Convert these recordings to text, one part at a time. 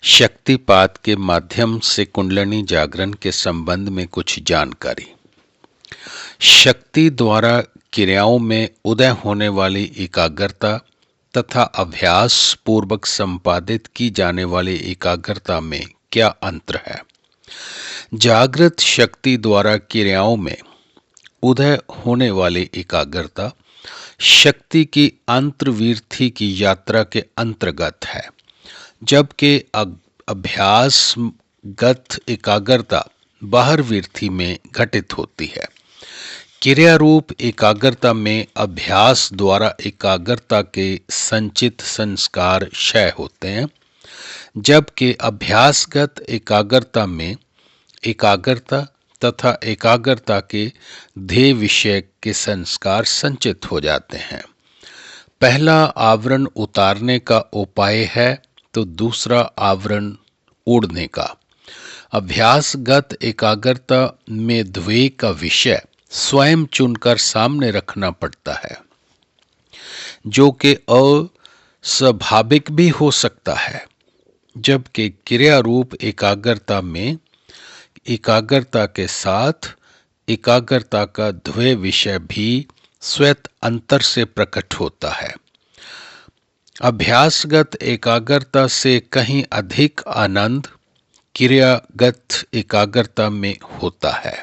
शक्तिपात के माध्यम से कुंडलिनी जागरण के संबंध में कुछ जानकारी। शक्ति द्वारा क्रियाओं में उदय होने वाली एकाग्रता तथा अभ्यास पूर्वक संपादित की जाने वाली एकाग्रता में क्या अंतर है। जागृत शक्ति द्वारा क्रियाओं में उदय होने वाली एकाग्रता शक्ति की अंतर्वृत्ति की यात्रा के अंतर्गत है, जबकि अभ्यासगत एकाग्रता बाह्यवृत्ति में घटित होती है। क्रिया रूप एकाग्रता में अभ्यास द्वारा एकाग्रता के संचित संस्कार क्षय होते हैं, जबकि अभ्यासगत एकाग्रता में एकाग्रता तथा एकाग्रता के ध्येय विषय के संस्कार संचित हो जाते हैं। पहला आवरण उतारने का उपाय है तो दूसरा आवरण उड़ने का। अभ्यासगत एकाग्रता में द्वय का विषय स्वयं चुनकर सामने रखना पड़ता है, जो कि अस्वाभाविक भी हो सकता है, जबकि क्रिया रूप एकाग्रता में एकाग्रता के साथ एकाग्रता का द्वय विषय भी स्वयं अंतर से प्रकट होता है। अभ्यासगत एकाग्रता से कहीं अधिक आनंद क्रियागत एकाग्रता में होता है।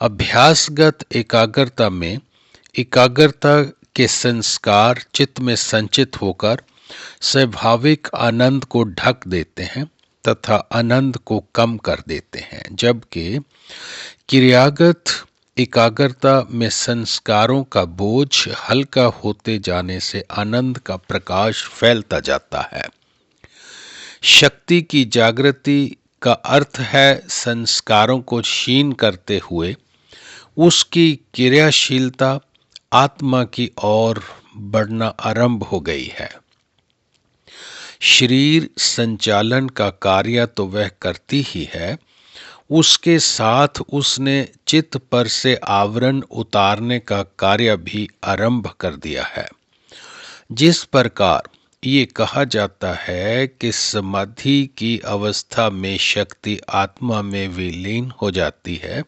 अभ्यासगत एकाग्रता में एकाग्रता के संस्कार चित्त में संचित होकर स्वाभाविक आनंद को ढक देते हैं तथा आनंद को कम कर देते हैं, जबकि क्रियागत एकाग्रता में संस्कारों का बोझ हल्का होते जाने से आनंद का प्रकाश फैलता जाता है। शक्ति की जागृति का अर्थ है संस्कारों को क्षीण करते हुए उसकी क्रियाशीलता आत्मा की ओर बढ़ना आरंभ हो गई है। शरीर संचालन का कार्य तो वह करती ही है, उसके साथ उसने चित्त पर से आवरण उतारने का कार्य भी आरंभ कर दिया है। जिस प्रकार ये कहा जाता है कि समाधि की अवस्था में शक्ति आत्मा में विलीन हो जाती है,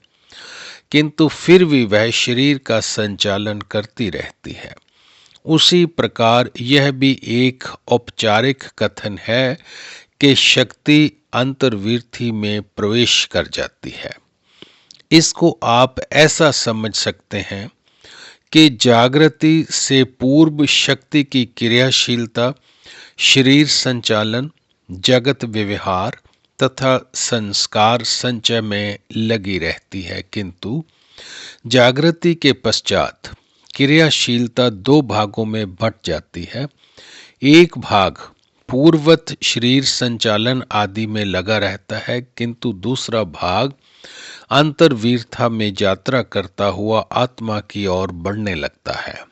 किंतु फिर भी वह शरीर का संचालन करती रहती है, उसी प्रकार यह भी एक औपचारिक कथन है कि शक्ति अंतर्वृत्ति में प्रवेश कर जाती है। इसको आप ऐसा समझ सकते हैं कि जागृति से पूर्व शक्ति की क्रियाशीलता शरीर संचालन, जगत व्यवहार तथा संस्कार संचय में लगी रहती है, किंतु जागृति के पश्चात क्रियाशीलता दो भागों में बंट जाती है। एक भाग पूर्ववत शरीर संचालन आदि में लगा रहता है, किंतु दूसरा भाग अंतर्वृत्ति में यात्रा करता हुआ आत्मा की ओर बढ़ने लगता है।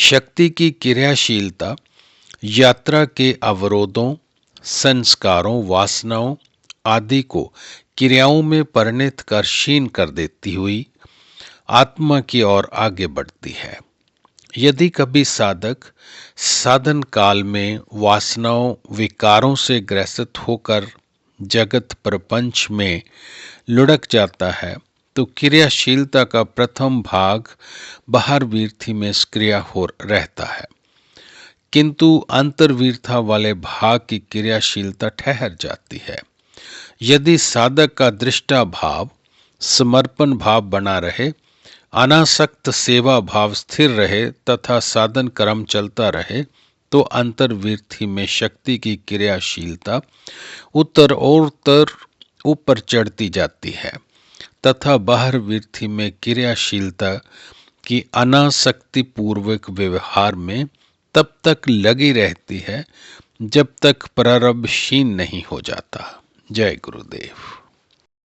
शक्ति की क्रियाशीलता यात्रा के अवरोधों, संस्कारों, वासनाओं आदि को क्रियाओं में परिणत कर क्षीण कर देती हुई आत्मा की ओर आगे बढ़ती है। यदि कभी साधक साधन काल में वासनाओं, विकारों से ग्रसित होकर जगत प्रपंच में लुढ़क जाता है, तो क्रियाशीलता का प्रथम भाग बाह्यवृत्ति में सक्रिय हो रहता है, किंतु अंतर्वृत्ति वाले भाग की क्रियाशीलता ठहर जाती है। यदि साधक का दृष्टा भाव, समर्पण भाव बना रहे, अनासक्त सेवा भाव स्थिर रहे तथा साधन कर्म चलता रहे, तो अंतर्वृत्ति में शक्ति की क्रियाशीलता उत्तर और उत्तर ऊपर चढ़ती जाती है तथा बाह्यवृत्ति में क्रियाशीलता की अनासक्ति पूर्वक व्यवहार में तब तक लगी रहती है जब तक प्रारब्ध क्षीण नहीं हो जाता। जय गुरुदेव।